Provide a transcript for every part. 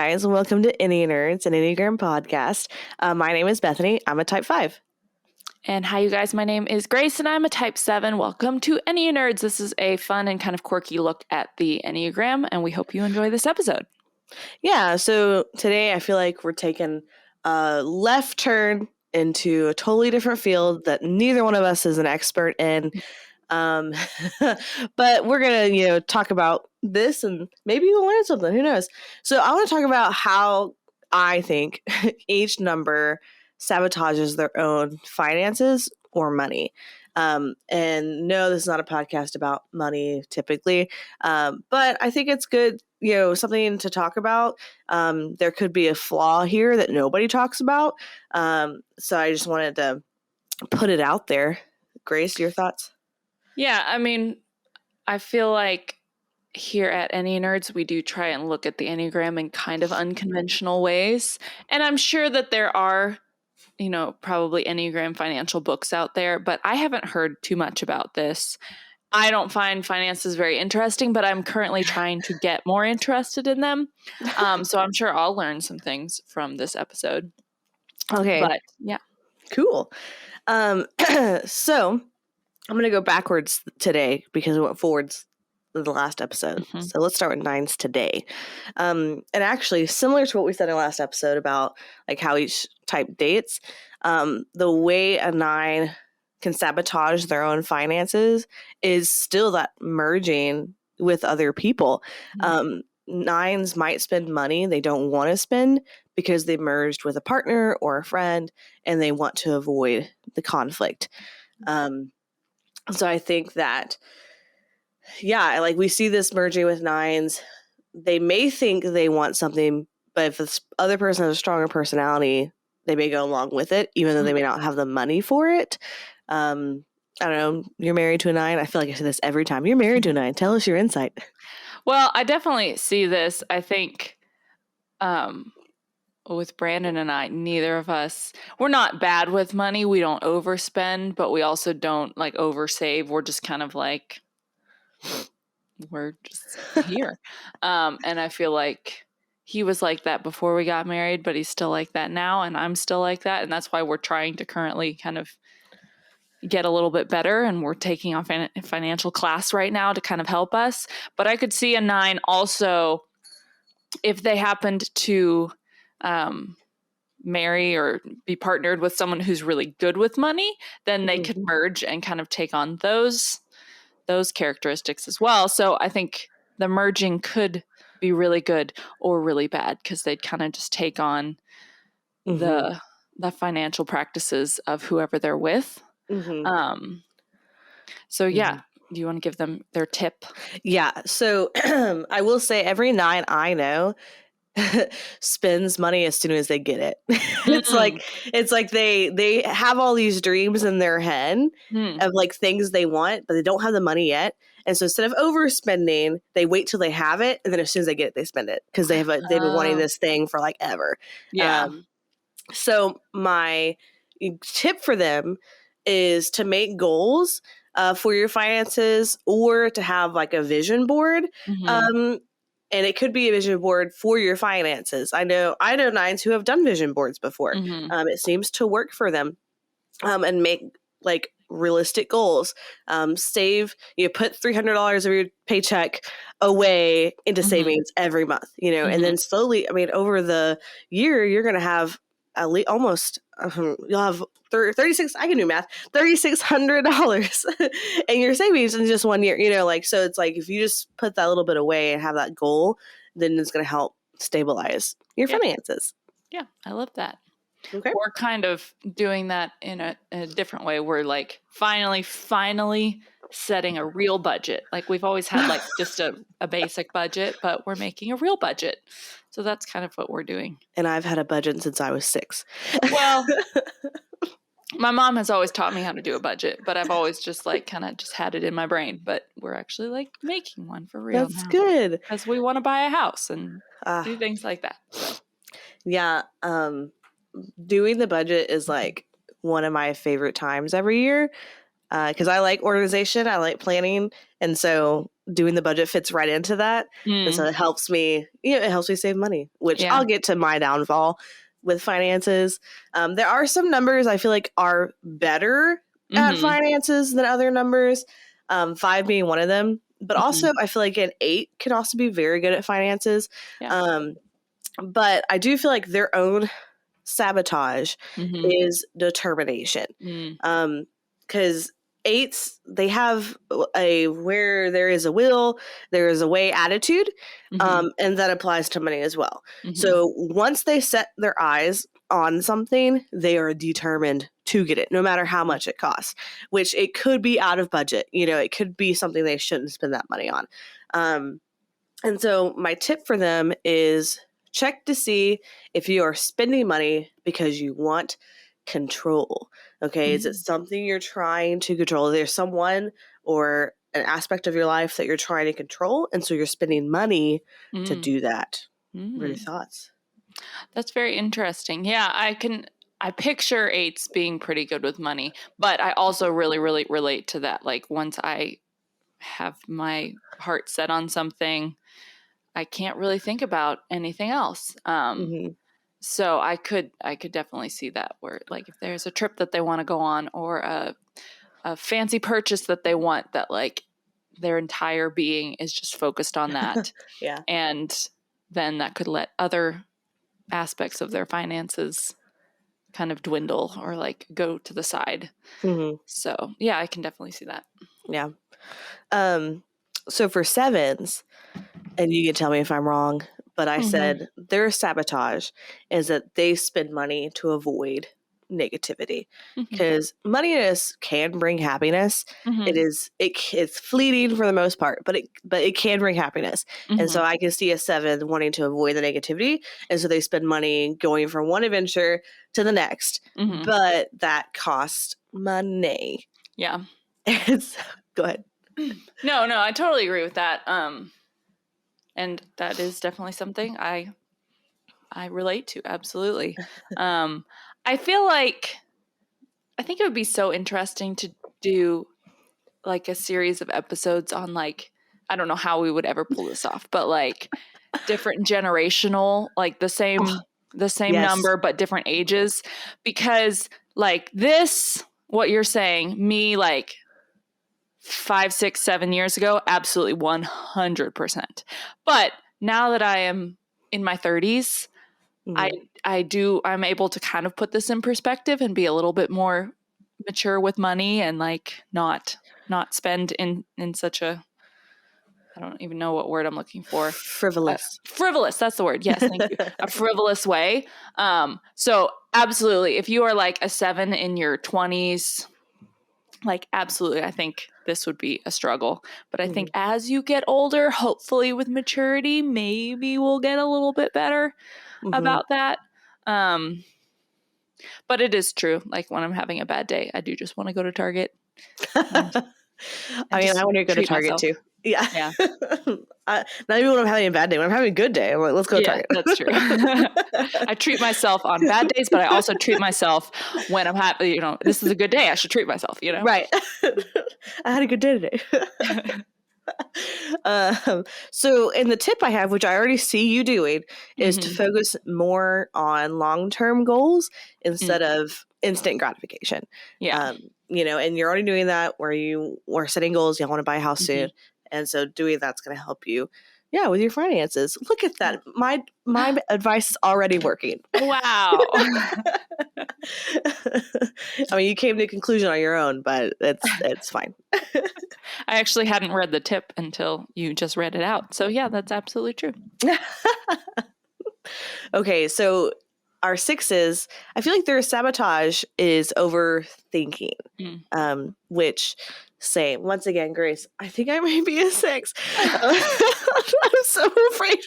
guys, and welcome to Enneanerds, an Enneagram podcast. My name is Bethany. I'm a type 5. And hi, you guys. My name is Grace, and I'm a type 7. Welcome to Enneanerds. This is a fun and kind of quirky look at the Enneagram, and we hope you enjoy this episode. Yeah, so today I feel like we're taking a left turn into a totally different field that neither one of us is an expert in. But we're going to, talk about this and maybe we'll learn something. Who knows? So I want to talk about how I think each number sabotages their own finances or money. And no, this is not a podcast about money typically. But I think it's good, something to talk about. There could be a flaw here that nobody talks about. So I just wanted to put it out there. Grace, your thoughts? Yeah, I mean, I feel like here at Enneanerds, we do try and look at the Enneagram in kind of unconventional ways. And I'm sure that there are, probably Enneagram financial books out there, but I haven't heard too much about this. I don't find finances very interesting, but I'm currently trying to get more interested in them. So I'm sure I'll learn some things from this episode. Okay. But yeah. Cool. So I'm going to go backwards today because we went forwards in the last episode. Mm-hmm. So let's start with 9s today. And actually, similar to what we said in the last episode about like how each type dates, the way a 9 can sabotage their own finances is still that merging with other people. Mm-hmm. 9s might spend money they don't want to spend because they merged with a partner or a friend and they want to avoid the conflict. So I think that, like we see this merging with 9s. They may think they want something, but if this other person has a stronger personality, they may go along with it, even though they may not have the money for it. I don't know. You're married to a 9. I feel like I say this every time. You're married to a 9. Tell us your insight. Well, I definitely see this. I think with Brandon and I, neither of us, we're not bad with money. We don't overspend, but we also don't like oversave. We're just kind of like, we're just here. And I feel like he was like that before we got married, but he's still like that now. And I'm still like that. And that's why we're trying to currently kind of get a little bit better. And we're taking on financial class right now to kind of help us. But I could see a 9 also, if they happened to marry or be partnered with someone who's really good with money, then they could merge and kind of take on those characteristics as well. So I think the merging could be really good or really bad because they'd kind of just take on the financial practices of whoever they're with. So yeah. Do you want to give them their tip? Yeah. So I will say every 9 I know spends money as soon as they get it. It's like they have all these dreams in their head of like things they want, but they don't have the money yet. And so instead of overspending, they wait till they have it, and then as soon as they get it, they spend it because they've been wanting this thing for like ever. Yeah. So my tip for them is to make goals for your finances or to have like a vision board. And it could be a vision board for your finances. I know 9s who have done vision boards before. It seems to work for them. And make like realistic goals. Save, put $300 of your paycheck away into savings every month, and then slowly, over the year, you're going to have at least almost, you'll have $3,600 in your savings in just 1 year, so it's like, if you just put that little bit away and have that goal, then it's going to help stabilize your finances. Yeah. I love that. Okay. We're kind of doing that in a different way. We're like finally setting a real budget. Like we've always had like just a basic budget, but we're making a real budget. So that's kind of what we're doing. And I've had a budget since I was 6. Well, my mom has always taught me how to do a budget, but I've always just like kind of just had it in my brain. But we're actually like making one for real. That's good. Because we want to buy a house and do things like that. So. Yeah. Doing the budget is like one of my favorite times every year because I like organization. I like planning. And so doing the budget fits right into that. And so it helps me, it helps me save money, which I'll get to my downfall with finances. There are some numbers I feel like are better at finances than other numbers. 5 being one of them. But also I feel like an 8 can also be very good at finances. Yeah. But I do feel like their own sabotage is determination. Because 8s, they have a where there is a will, there is a way attitude, and that applies to money as well. So once they set their eyes on something, they are determined to get it, no matter how much it costs, which it could be out of budget. It could be something they shouldn't spend that money on. And so my tip for them is check to see if you are spending money because you want control. Okay. Is it something you're trying to control? There's someone or an aspect of your life that you're trying to control. And so you're spending money to do that. What are your thoughts? That's very interesting. Yeah, I picture 8s being pretty good with money, but I also really, really relate to that. Like once I have my heart set on something, I can't really think about anything else. So I could definitely see that, where like if there's a trip that they want to go on or a fancy purchase that they want, that like their entire being is just focused on that. Yeah. And then that could let other aspects of their finances kind of dwindle or like go to the side. So yeah, I can definitely see that. Yeah. So for 7s, and you can tell me if I'm wrong, but I said their sabotage is that they spend money to avoid negativity, because moneyness can bring happiness. It's fleeting for the most part, but it can bring happiness. And so I can see a 7 wanting to avoid the negativity, and so they spend money going from one adventure to the next, but that costs money. Yeah. Go ahead. No, I totally agree with that. And that is definitely something I relate to. Absolutely. I feel like, I think it would be so interesting to do like a series of episodes on like, I don't know how we would ever pull this off, but like different generational, like the same yes. number, but different ages, because like this, what you're saying, me like 5, 6, 7 years ago, absolutely 100%. But now that I am in my 30s, I'm able to kind of put this in perspective and be a little bit more mature with money, and like not spend in such a, I don't even know what word I'm looking for. Frivolous. Frivolous. That's the word. Yes. Thank you. A frivolous way. So absolutely. If you are like a 7 in your 20s, like absolutely, I think this would be a struggle. But I think as you get older, hopefully with maturity, maybe we'll get a little bit better about that. But it is true. Like when I'm having a bad day, I do just want to go to Target. I want to go to Target myself. Too. Yeah. Not even when I'm having a bad day. When I'm having a good day, I'm like, let's go to Target. That's true. I treat myself on bad days, but I also treat myself when I'm happy. This is a good day. I should treat myself, Right. I had a good day today. So in the tip I have, which I already see you doing, is to focus more on long-term goals instead of instant gratification. Yeah. And you're already doing that where you are setting goals. You want to buy a house soon. And so doing that's going to help you. Yeah, with your finances. Look at that. My advice is already working. Wow. I mean, you came to a conclusion on your own, but it's fine. I actually hadn't read the tip until you just read it out. So yeah, that's absolutely true. Okay, so our 6s, I feel like their sabotage is overthinking, which same. Once again, Grace, I think I might be a 6. I'm so afraid.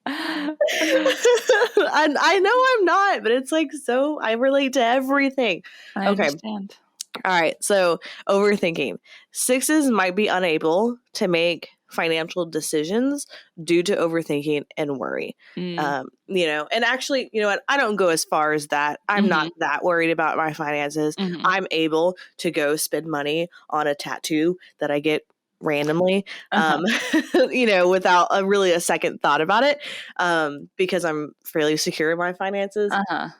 And I know I'm not, but it's like, so I relate to everything. I understand. All right. So overthinking. 6s might be unable to make financial decisions due to overthinking and worry. And actually, you know what? I don't go as far as that. I'm not that worried about my finances. I'm able to go spend money on a tattoo that I get randomly, without really a second thought about it, because I'm fairly secure in my finances.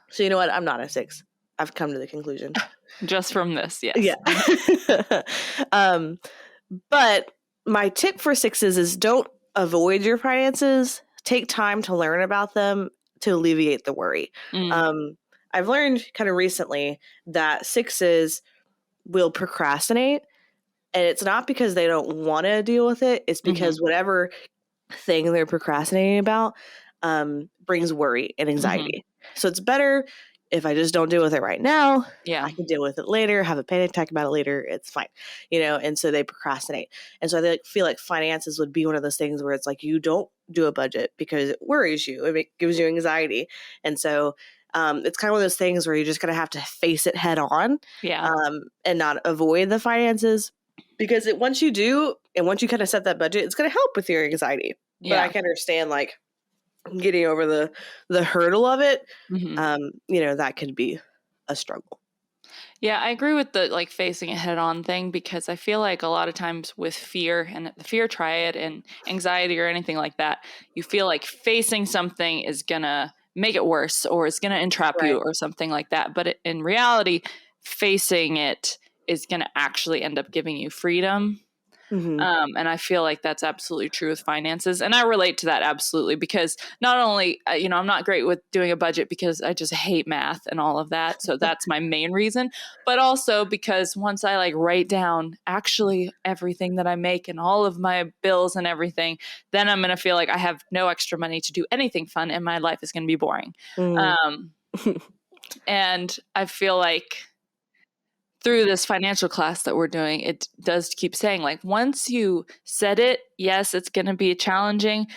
So you know what? I'm not a 6. I've come to the conclusion. Just from this, yes. Yeah. But my tip for 6s is don't avoid your finances. Take time to learn about them to alleviate the worry. I've learned kind of recently that 6s will procrastinate, and it's not because they don't want to deal with it. It's because whatever thing they're procrastinating about brings worry and anxiety. So it's better if I just don't deal with it right now. I can deal with it later, have a panic attack about it later. It's fine, and so they procrastinate. And so I feel like finances would be one of those things where it's like you don't do a budget because it worries you. It gives you anxiety. And so it's kind of one of those things where you're just going to have to face it head on and not avoid the finances, because once you do, and once you kind of set that budget, it's going to help with your anxiety. But I can understand like getting over the hurdle of it. That could be a struggle. Yeah, I agree with the like facing it head on thing, because I feel like a lot of times with fear and the fear triad and anxiety or anything like that, you feel like facing something is going to make it worse or it's going to entrap you or something like that. But in reality, facing it is going to actually end up giving you freedom. And I feel like that's absolutely true with finances. And I relate to that absolutely, because not only, I'm not great with doing a budget because I just hate math and all of that. So that's my main reason. But also because once I like write down actually everything that I make and all of my bills and everything, then I'm going to feel like I have no extra money to do anything fun and my life is going to be boring. And I feel like through this financial class that we're doing, it does keep saying like, once you set it, yes, it's going to be challenging,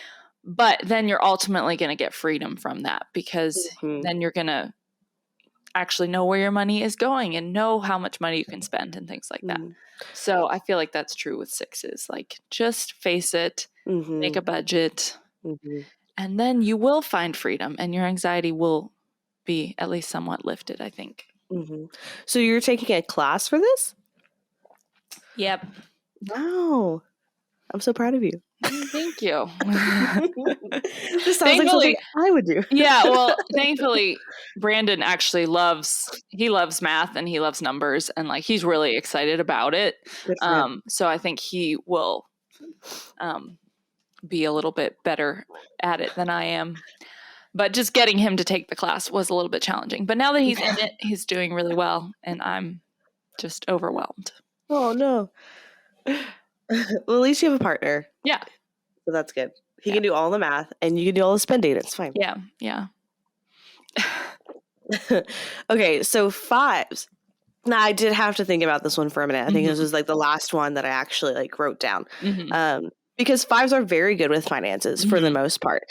but then you're ultimately going to get freedom from that, because then you're going to actually know where your money is going and know how much money you can spend and things like that. So I feel like that's true with 6s. Like, just face it, make a budget, and then you will find freedom and your anxiety will be at least somewhat lifted, I think. So you're taking a class for this? Yep. Wow. I'm so proud of you. Thank you. This sounds like something I would do. Yeah, well, thankfully, Brandon actually loves math and he loves numbers, and like he's really excited about it. So I think he will be a little bit better at it than I am. But just getting him to take the class was a little bit challenging. But now that he's in it, he's doing really well, and I'm just overwhelmed. Oh, no. Well, at least you have a partner. Yeah. So that's good. He can do all the math, and you can do all the spending. It's fine. Yeah. Okay, so 5s. Now, I did have to think about this one for a minute. I think this was like the last one that I actually like wrote down. Because 5s are very good with finances for the most part.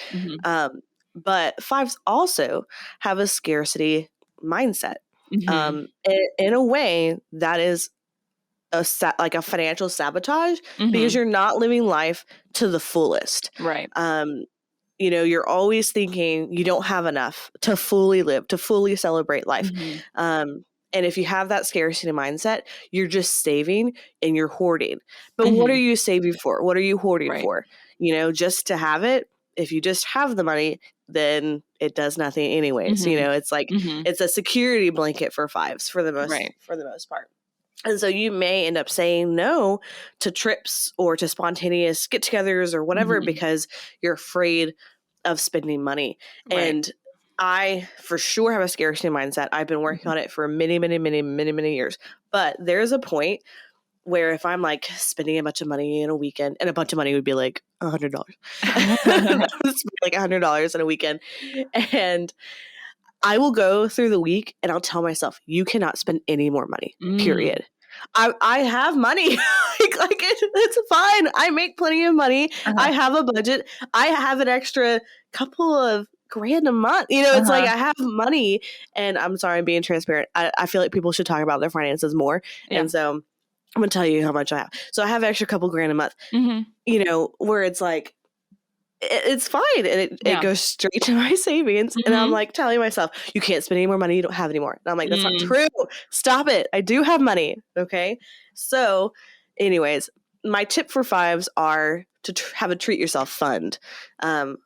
But 5s also have a scarcity mindset. In a way that is like a financial sabotage, because you're not living life to the fullest. Right. You're always thinking you don't have enough to fully live, to fully celebrate life. And if you have that scarcity mindset, you're just saving and you're hoarding. But what are you saving for? What are you hoarding for? Just to have it. If you just have the money, then it does nothing anyways. It's like it's a security blanket for 5s for the most part. And so you may end up saying no to trips or to spontaneous get-togethers or whatever because you're afraid of spending money. And I for sure have a scarcity mindset. I've been working on it for many, many, many, many, many years. But there's a point where if I'm like spending a bunch of money in a weekend, and a bunch of money would be like $100, like $100 in a weekend, and I will go through the week and I'll tell myself, you cannot spend any more money, period. I have money. It's fine. I make plenty of money. I have a budget. I have an extra couple of grand a month. It's like I have money, and I'm sorry, I'm being transparent. I feel like people should talk about their finances more. And so I'm going to tell you how much I have. So I have an extra couple grand a month, where it's like, it's fine. And it goes straight to my savings. And I'm like telling myself, you can't spend any more money you don't have anymore. And I'm like, that's not true. Stop it. I do have money. Okay. So anyways, my tip for fives are to have a treat yourself fund,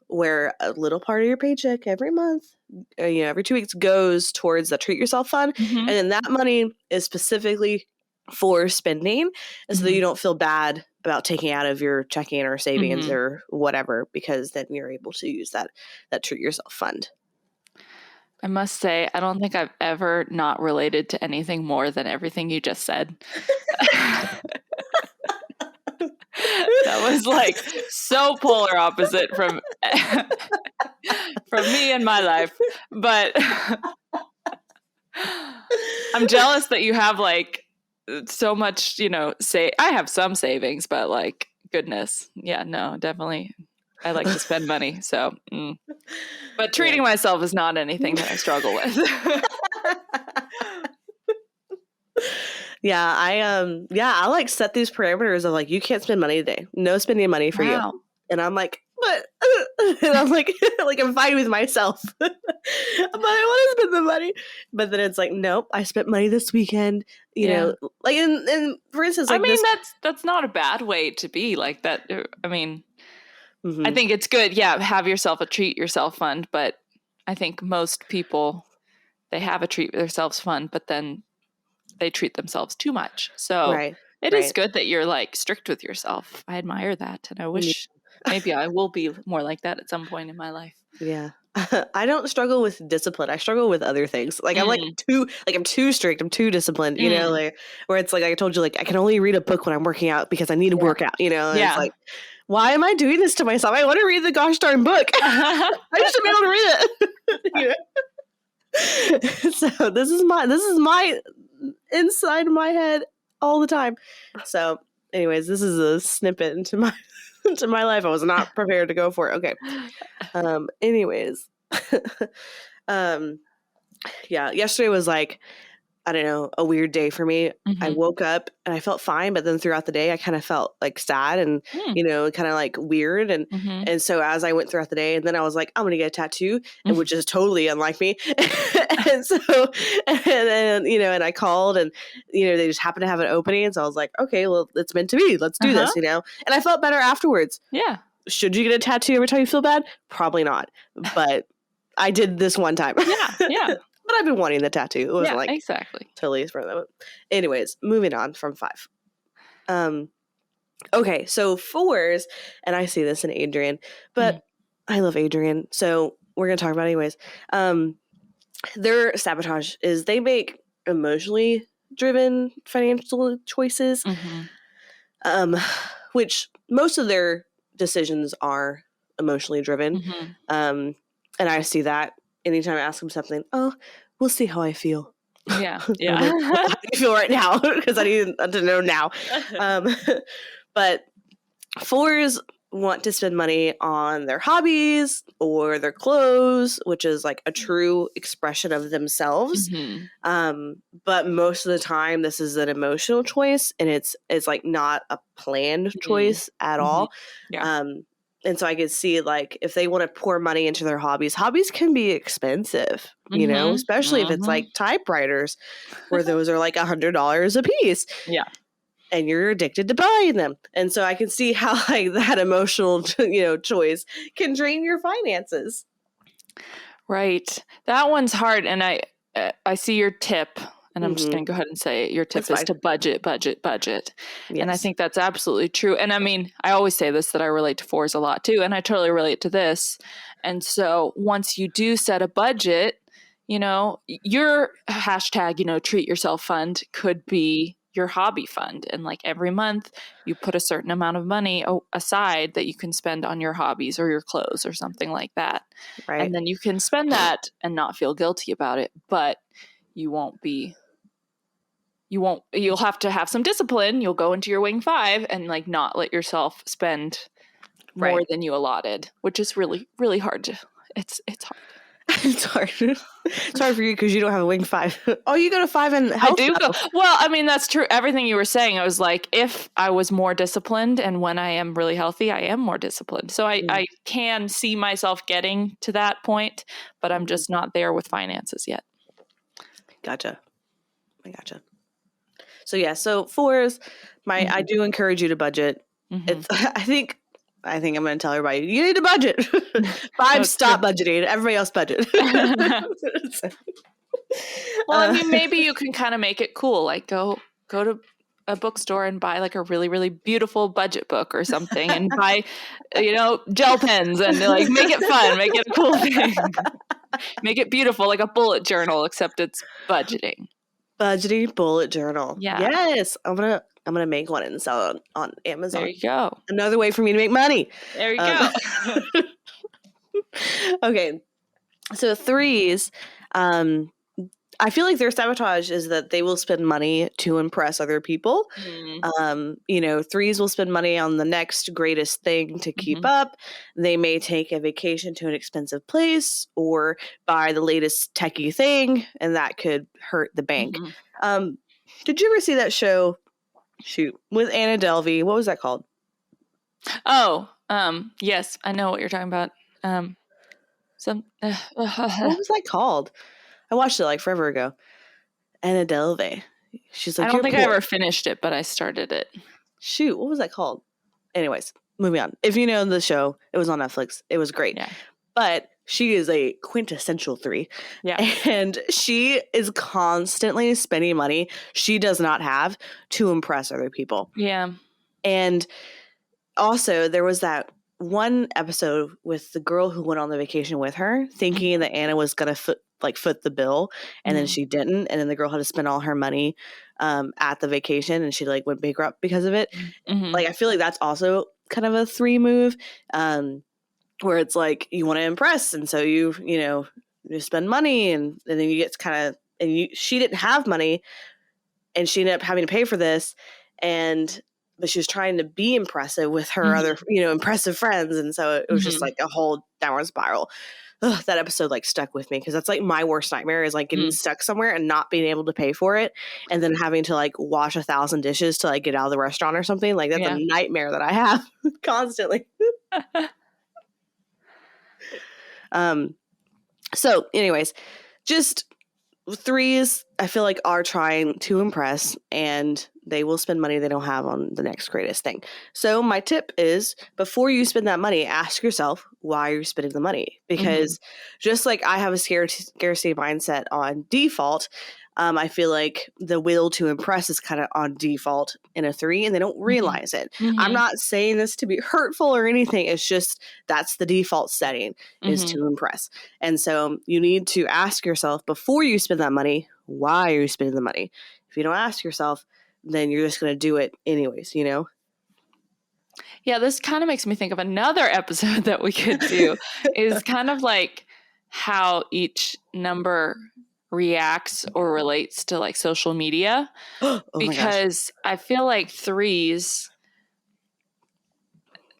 where a little part of your paycheck every month, every 2 weeks goes towards the treat yourself fund. And then that money is specifically for spending, and so that you don't feel bad about taking out of your checking or savings or whatever, because then you're able to use that treat yourself fund. I must say, I don't think I've ever not related to anything more than everything you just said. That was like so polar opposite from me and my life. But I'm jealous that you have like so much, I have some savings, but like, goodness. Yeah, no, definitely. I like to spend money. So, but treating myself is not anything that I struggle with. Yeah, I like set these parameters of like, you can't spend money today. No spending money for you. And I'm like, but and I'm like I'm fighting with myself. But I want to spend the money. But then it's like, nope, I spent money this weekend. You know, like and for instance, like, I mean, that's not a bad way to be like that. I mean, I think it's good. Yeah, have yourself a treat yourself fund. But I think most people, they have a treat yourself fund, but then they treat themselves too much. So it is good that you're like strict with yourself. I admire that. And I wish maybe I will be more like that at some point in my life. Yeah. I don't struggle with discipline. I struggle with other things. Like I'm I'm too strict. I'm too disciplined, like where it's like I told you, like I can only read a book when I'm working out because I need to work out, And it's like, why am I doing this to myself? I want to read the gosh darn book. I just should be able to read it. So this is my inside my head all the time. So anyways, this is a snippet into my life. I was not prepared to go for it. Okay. Anyways. Yeah, yesterday was like, I don't know, a weird day for me. I woke up and I felt fine, but then throughout the day I kind of felt like sad and kind of like weird, and so as I went throughout the day, and then I was like, I'm gonna get a tattoo, and which is totally unlike me. And so and I called, and they just happened to have an opening, and so I was like, okay, well, it's meant to be, let's do this, and I felt better afterwards. Yeah. Should you get a tattoo every time you feel bad? Probably not, but I did this one time. Yeah. But I've been wanting the tattoo. It was exactly totally for them. Anyways, moving on from 5. Okay, so 4s, and I see this in Adrian, but I love Adrian, so we're gonna talk about it anyways. Their sabotage is they make emotionally driven financial choices, which most of their decisions are emotionally driven. And I see that anytime I ask them something, oh, we'll see how I feel. Yeah. Like, well, how do you feel right now? Because I need to know now. But 4s want to spend money on their hobbies or their clothes, which is like a true expression of themselves. But most of the time, this is an emotional choice, and it's like not a planned choice at all. Yeah. And so I could see, like, if they want to pour money into their hobbies can be expensive, especially if it's like typewriters, where those are like $100 a piece. Yeah. And you're addicted to buying them. And so I can see how like that emotional, choice can drain your finances. Right. That one's hard. And I see your tip. And I'm just going to go ahead and say it. Your tip is to budget. Yes. And I think that's absolutely true. And I mean, I always say this, that I relate to 4s a lot too. And I totally relate to this. And so once you do set a budget, your hashtag, treat yourself fund could be your hobby fund. And like every month you put a certain amount of money aside that you can spend on your hobbies or your clothes or something like that. Right. And then you can spend that and not feel guilty about it. But you'll have to have some discipline. You'll go into your wing 5 and like not let yourself spend more than you allotted, which is really, really hard it's hard. It's hard. It's hard for you because you don't have a wing 5. Oh, you go to 5 in health. I do go. Well, I mean, that's true. Everything you were saying, I was like, if I was more disciplined, and when I am really healthy, I am more disciplined. So I can see myself getting to that point, but I'm just not there with finances yet. Gotcha. I gotcha. So yeah, so 4s, I do encourage you to budget. It's I think I'm going to tell everybody you need to budget. Stop budgeting. Everybody else budget. Well, I mean, maybe you can kind of make it cool. Like go to a bookstore and buy like a really, really beautiful budget book or something, and buy, gel pens and like make it fun, make it a cool thing, make it beautiful, like a bullet journal, except it's budgeting. Budgeting bullet journal. Yeah. Yes, I'm gonna make one and sell it on Amazon. There you go. Another way for me to make money. There you go. Okay, so threes. I feel like their sabotage is that they will spend money to impress other people. Threes will spend money on the next greatest thing to keep up. They may take a vacation to an expensive place or buy the latest techie thing, and that could hurt the bank. Did you ever see that show? Shoot, with Anna Delvey. What was that called? Oh, yes, I know what you're talking about. What was that called? I watched it like forever ago. Anna Delvey. She's like, I don't think I ever finished it, but I started it. Shoot, what was that called? Anyways, moving on. If you know the show, it was on Netflix. It was great. Yeah. But she is a quintessential three. Yeah. And she is constantly spending money she does not have to impress other people. Yeah. And also, there was that one episode with the girl who went on the vacation with her, thinking that Anna was going to foot the bill, and then she didn't, and then the girl had to spend all her money at the vacation, and she like went bankrupt because of it. Like, I feel like that's also kind of a three move, where it's like you want to impress, and so you spend money, and then you get she didn't have money, and she ended up having to pay for this, but she was trying to be impressive with her other impressive friends, and so it was just like a whole downward spiral. Ugh, that episode like stuck with me because that's like my worst nightmare is like getting stuck somewhere and not being able to pay for it, and then having to like wash 1,000 dishes to like get out of the restaurant or something. Like that's a nightmare that I have constantly. So anyways, just threes I feel like are trying to impress, and they will spend money they don't have on the next greatest thing. So my tip is, before you spend that money, ask yourself why you're spending the money. Because just like I have a scarcity mindset on default, I feel like the will to impress is kind of on default in a three, and they don't realize it. I'm not saying this to be hurtful or anything. It's just that's the default setting is to impress. And so you need to ask yourself before you spend that money, why are you spending the money? If you don't ask yourself, then you're just going to do it anyways, Yeah, this kind of makes me think of another episode that we could do is kind of like how each number reacts or relates to like social media. Because I feel like threes,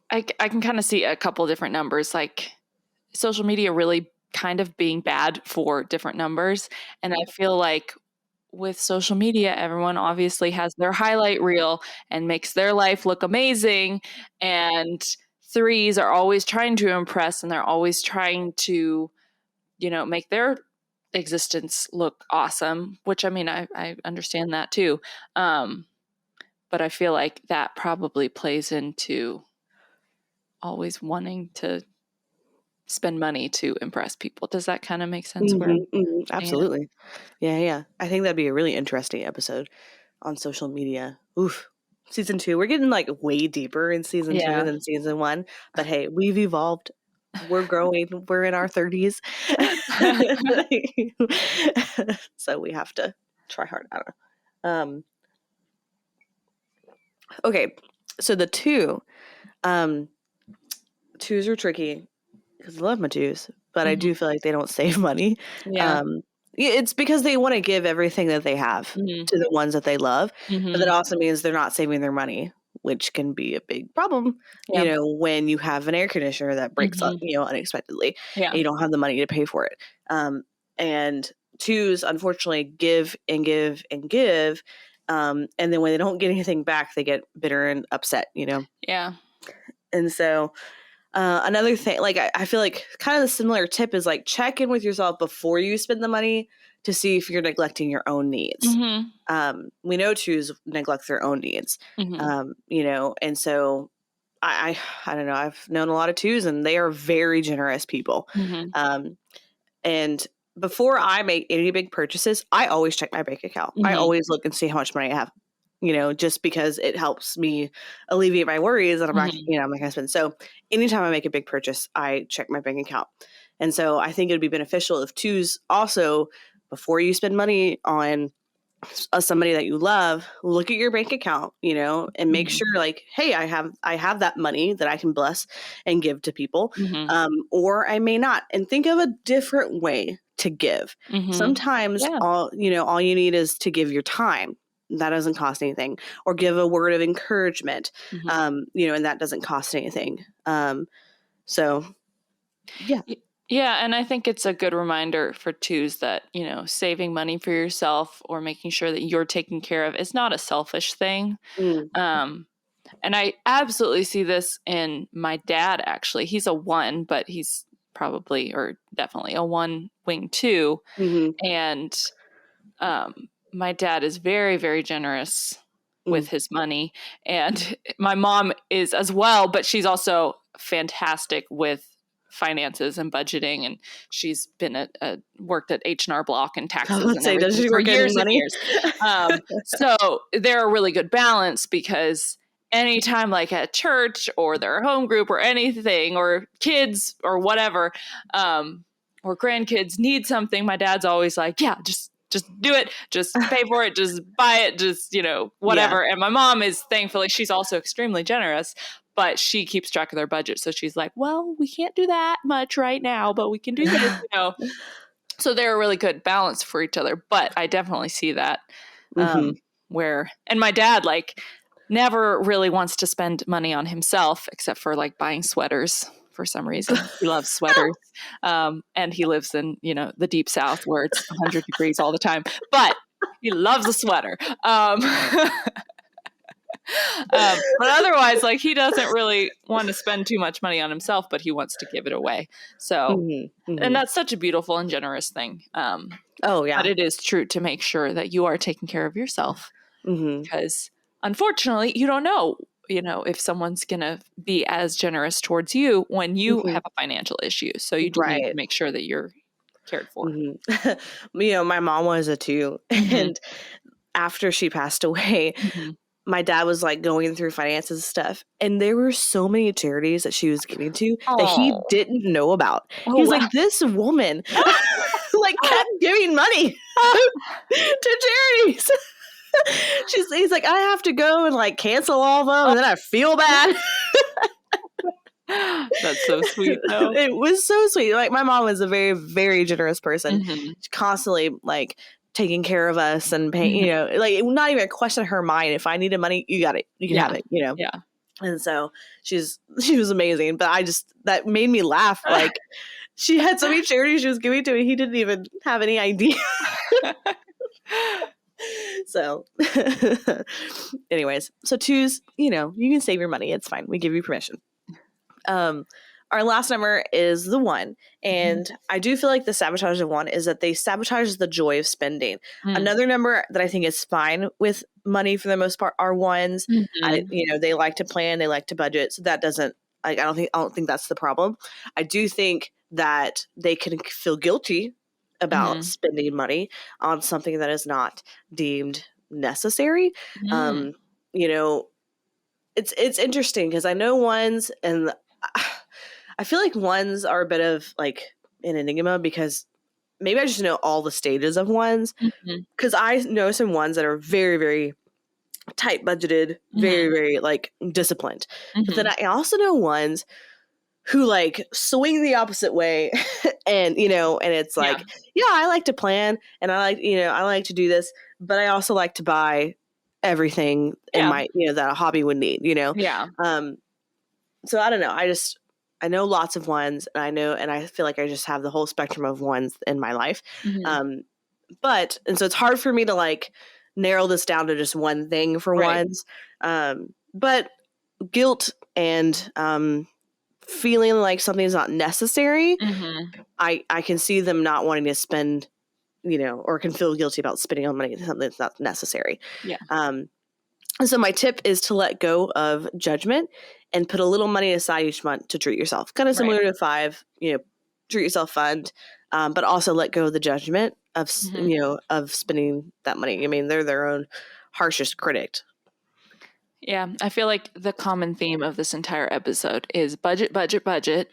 I can kind of see a couple different numbers, like social media really kind of being bad for different numbers. And I feel like with social media, everyone obviously has their highlight reel and makes their life look amazing. And threes are always trying to impress, and they're always trying to, make their existence look awesome, which I mean, I understand that too. But I feel like that probably plays into always wanting to spend money to impress people. Does that kind of make sense? Absolutely. Yeah. I think that'd be a really interesting episode on social media. Oof. Season 2. We're getting like way deeper in season 2 than season 1. But hey, we've evolved. We're growing. We're in our 30s. So we have to try hard. I don't know. Okay. So the 2. Twos are tricky because I love my twos, but I do feel like they don't save money. Yeah. It's because they want to give everything that they have to the ones that they love, but that also means they're not saving their money, which can be a big problem, when you have an air conditioner that breaks up, unexpectedly, and you don't have the money to pay for it. And twos, unfortunately, give and give and give. And then when they don't get anything back, they get bitter and upset, Yeah. And so another thing, like I feel like kind of the similar tip is like check in with yourself before you spend the money to see if you're neglecting your own needs. We know twos neglect their own needs, you know, and so I don't know. I've known a lot of twos, and they are very generous people. And before I make any big purchases, I always check my bank account. I always look and see how much money I have, you know, just because it helps me alleviate my worries that I'm not, you know, I'm not going to spend. So anytime I make a big purchase, I check my bank account. And so I think it would be beneficial if twos also, before you spend money on somebody that you love, look at your bank account, you know, and make sure like, hey, I have that money that I can bless and give to people, or I may not, and think of a different way to give. Sometimes all you need is to give your time. That doesn't cost anything, or give a word of encouragement, you know, and that doesn't cost anything. So yeah. Yeah, and I think it's a good reminder for twos that, you know, saving money for yourself or making sure that you're taken care of is not a selfish thing. And I absolutely see this in my dad, actually. He's a 1, but he's probably or definitely a 1 wing 2. And my dad is very, very generous with his money. And my mom is as well, but she's also fantastic with finances and budgeting, and she's been worked at H&R Block and taxes and everything does she for work years in and money? years. So they're a really good balance, because anytime like at church or their home group or anything, or kids or whatever, or grandkids need something, my dad's always like, yeah, just do it, just pay for it, just buy it, just, you know, whatever. And my mom is, thankfully, she's also extremely generous, but she keeps track of their budget. So she's like, well, we can't do that much right now, but we can do this, you know. So they're a really good balance for each other. But I definitely see that where, and my dad like never really wants to spend money on himself, except for like buying sweaters. For some reason, he loves sweaters, and he lives in, you know, the deep South where it's 100 degrees all the time. But he loves a sweater. But otherwise, like, he doesn't really want to spend too much money on himself, but he wants to give it away. So, and that's such a beautiful and generous thing. Oh yeah, but it is true to make sure that you are taking care of yourself, because unfortunately, you don't know, you know, if someone's going to be as generous towards you when you have a financial issue. So you do need to make sure that you're cared for. You know, my mom was a 2, and after she passed away, my dad was like going through finances and stuff, and there were so many charities that she was giving to that he didn't know about. He was like, this woman like kept giving money to charities. He's like, I have to go and like cancel all of them, and then I feel bad. That's so sweet, though. It was so sweet. Like, my mom was a very, very generous person, constantly like taking care of us and paying, you know, like not even a question in her mind. If I needed money, you got it, you can have it, you know. Yeah. And so she was amazing. But that made me laugh. Like, she had so many charities she was giving to, and he didn't even have any idea. So anyways, so twos, you know, you can save your money. It's fine. We give you permission. Our last number is the 1. And I do feel like the sabotage of 1 is that they sabotage the joy of spending. Another number that I think is fine with money for the most part are 1s. You know, they like to plan, they like to budget. So that doesn't, I don't think that's the problem. I do think that they can feel guilty about spending money on something that is not deemed necessary. You know, it's interesting because I know 1s, and I feel like 1s are a bit of like an enigma, because maybe I just know all the stages of 1s, because I know some 1s that are very, very tight budgeted, very, very like disciplined. But then I also know 1s who like swing the opposite way. And, you know, and it's like, yeah, I like to plan, and I like to do this, but I also like to buy everything in my, you know, that a hobby would need, you know? Yeah. So I don't know. I know lots of 1s, and I feel like I just have the whole spectrum of 1s in my life. And so it's hard for me to like narrow this down to just one thing for 1s. But guilt and feeling like something's not necessary, I can see them not wanting to spend or can feel guilty about spending on money on something that's not necessary. Yeah. So my tip is to let go of judgment and put a little money aside each month to treat yourself. Kind of similar to 5, treat yourself fund, but also let go of the judgment of, of spending that money. I mean, they're their own harshest critic. Yeah. I feel like the common theme of this entire episode is budget, budget, budget,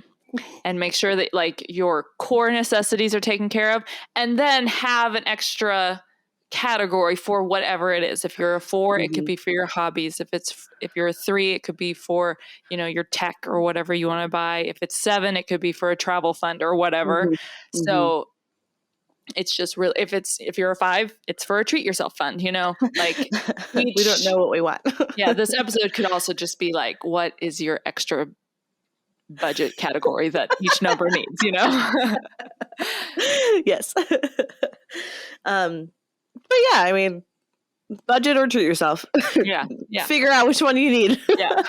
and make sure that like your core necessities are taken care of, and then have an extra category for whatever it is. If you're a 4, it could be for your hobbies. If you're a 3, it could be for, your tech or whatever you want to buy. If it's 7, it could be for a travel fund or whatever. So it's just really, if you're a 5, it's for a treat yourself fund, like we don't know what we want. Yeah. This episode could also just be like, what is your extra budget category that each number needs, Yes. But yeah, I mean, budget or treat yourself. Yeah. Figure out which one you need. Yeah.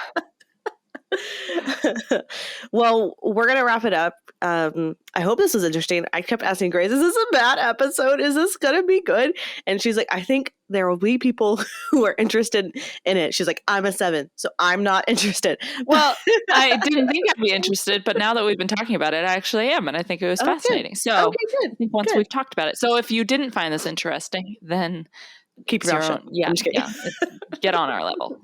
Well, we're going to wrap it up. I hope this was interesting. I kept asking Grace, is this a bad episode? Is this going to be good? And she's like, I think there will be people who are interested in it. She's like, I'm a 7, so I'm not interested. Well, I didn't think I'd be interested, but now that we've been talking about it, I actually am. And I think it was fascinating. Good. So good. I think once we've talked about it. So if you didn't find this interesting, then keep your mouth shut. Yeah. Get on our level.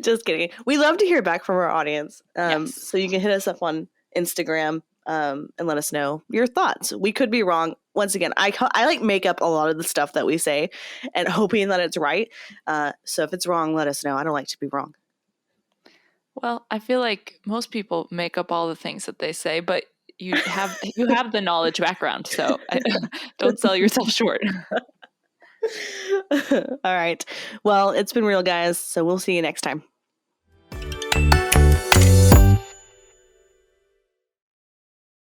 Just kidding. We love to hear back from our audience. Yes. So you can hit us up on Instagram and let us know your thoughts. We could be wrong. Once again, I like make up a lot of the stuff that we say and hoping that it's right. So if it's wrong, let us know. I don't like to be wrong. Well, I feel like most people make up all the things that they say, but you have the knowledge background, so don't sell yourself short. All right. Well, it's been real, guys. So we'll see you next time.